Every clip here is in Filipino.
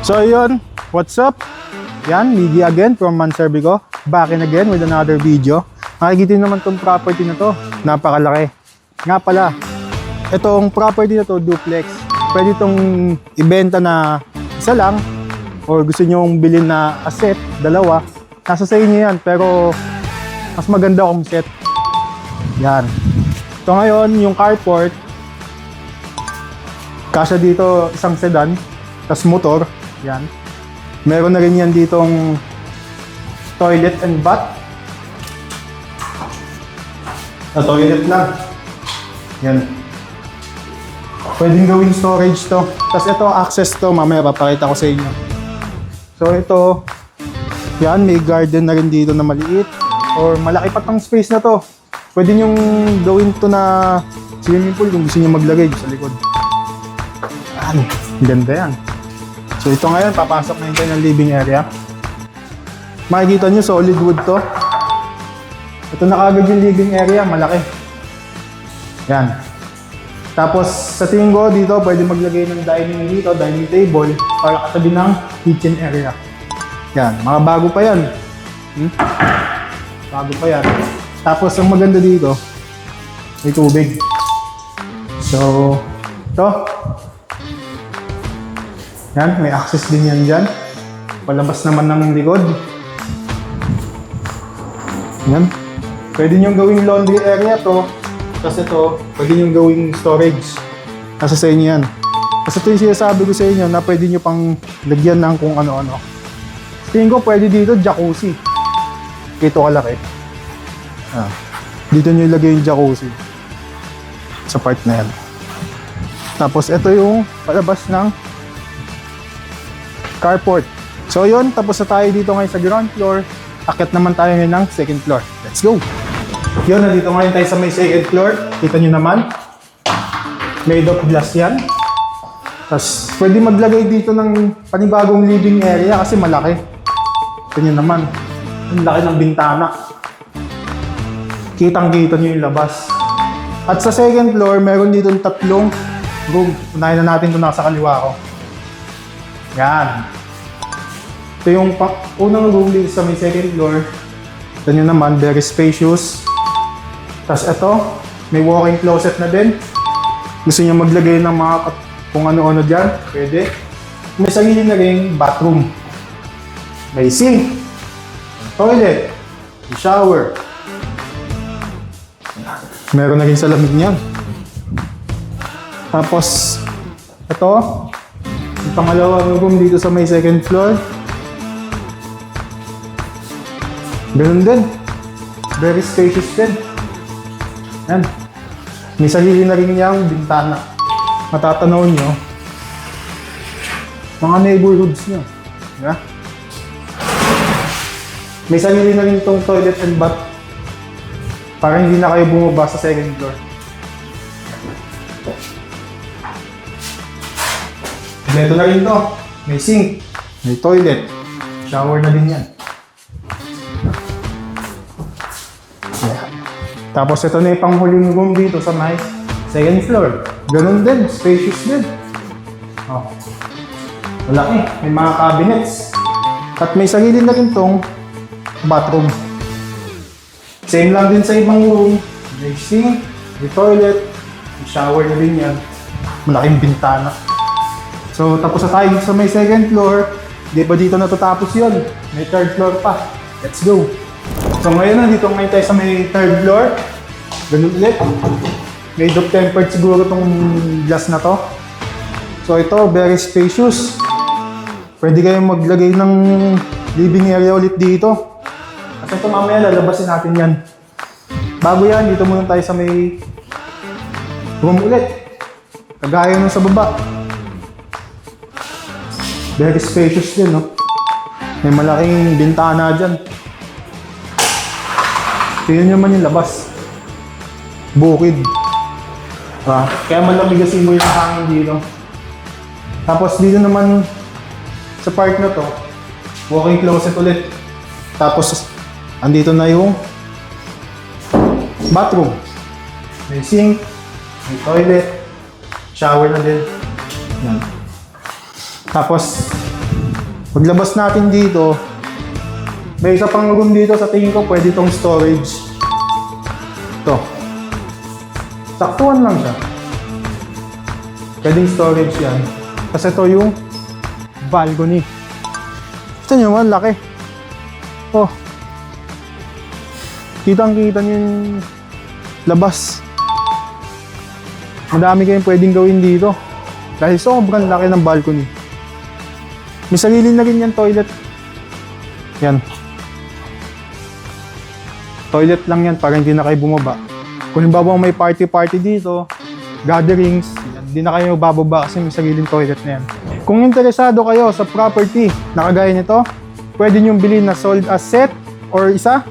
So yun, what's up? Yan, Miggy again from Manservico. Back in again with another video. Makikita naman tong property na to. Napakalaki. Nga pala, itong property na to, duplex. Pwede itong ibenta na isa lang or gusto nyong bilhin na asset, dalawa. Nasa sa inyo yan, pero mas maganda kung set. Yan. So ngayon, yung carport, kasya dito isang sedan, tas motor. Yan. Meron na rin yan ditong toilet and bath. Na toilet lang. Yan. Pwedeng gawing storage to. Tapos ito, access to. Mamaya papakita ko sa inyo. So ito, yan, may garden na rin dito na maliit. Or malaki pa tong space na to. Pwede nyong gawin to na swimming pool kung gusto nyo maglagay sa likod. Yan. Ganda yan. So ito ngayon, papasok na tayo ng living area. Makikita nyo, solid wood to. Ito na kagad yung living area, malaki. Yan. Tapos sa tingin ko dito, pwede maglagay ng dining dito, dining table, para katabi ng kitchen area. Yan, mga bago pa yan. Bago pa yan. Tapos ang maganda dito, may tubig. So, ito. Yan, may access din yan dyan. Palabas naman ng likod. Yan. Pwede nyo gawing laundry area to. Tapos ito, pwede nyo gawing storage. Nasa sa inyo yan. Kasi ito yung sinasabi ko sa inyo na pwede nyo pang lagyan ng kung ano-ano. Tingin ko pwede dito jacuzzi. Ito kalaki. Dito nyo ilagay yung jacuzzi. Sa part na yan. Tapos ito yung palabas ng carport. So yun, tapos na tayo dito ngayon sa ground floor. Akit naman tayo ngayon ng second floor. Let's go! Yun, nandito ngayon tayo sa may second floor. Kita nyo naman. Made of glass yan. Tapos pwede maglagay dito ng panibagong living area kasi malaki. Kita nyo naman. Ang laki ng bintana. Kitang-kita nyo yung labas. At sa second floor, meron dito tatlong room. Unahin na natin kung nasa kaliwa ko. Yan. Ito yung unang room dito sa may second floor. Ito nyo naman, very spacious. Tapos ito, may walk-in closet na din. Gusto nyo maglagay ng mga kung ano-ano dyan, pwede. May sarili na rin bathroom. May sink, toilet, may shower. Meron na rin sa lamig niyan. Tapos, ito, yung pangalawang room dito sa may second floor. Ganun din. Very spacious din. Yan. May sarili na rin niyang bintana. Matatanaw nyo mga neighborhoods nyo. Yeah? May sarili na rin itong toilet and bath para hindi na kayo bumaba sa second floor. Ito na rin to. May sink, may toilet, shower na din yan. Tapos ito na yung panghuling room dito sa may second floor. Ganun din, spacious din. Oh. Malaki, may mga cabinets. At may sarili na rin tong bathroom. Same lang din sa ibang room. May sink, may toilet, may shower na din yan. Malaking bintana. So tapos na tayo sa may second floor. Di ba dito natatapos yun? May third floor pa. Let's go! So ngayon, nandito ngayon tayo sa may third floor. Ganun ulit. Made of tempered siguro itong glass na to. So ito, very spacious. Pwede kayong maglagay ng living area ulit dito. Kasi ito mamaya lalabasin natin yan. Bago yan, dito muna tayo sa may room ulit. Kagaya nung sa baba. Very spacious din, no? May malaking bintana dyan. Tingnan nyo naman yung labas. Bukid. Kaya malamig kasi mo yung hangin dito. Tapos dito naman sa part na to, walk-in closet ulit. Tapos andito na yung bathroom. May sink, may toilet, shower na din. Yan. Tapos Paglabas natin dito, may isa pang room dito sa tingin ko pwede itong storage. Ito. Saktuhan lang siya. Pwedeng storage yan. Kasi ito yung balcony. Ito nyo naman, laki. Oh. Kitang-kita nyo yung labas. Madami kayong pwedeng gawin dito. Dahil sobrang laki ng balcony. May sarili na rin yan toilet. Yan. Toilet lang yan para hindi na kayo bumaba. Kung halimbawa may party-party dito, gatherings, hindi na kayo bababa kasi may sariling toilet na yan. Kung interesado kayo sa property na kagaya nito, pwede nyo bilhin na sold as set or isa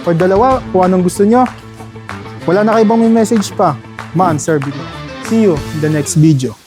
or dalawa kung anong gusto nyo. Wala na kayo bang may message pa? Ma-answer dito. See you in the next video.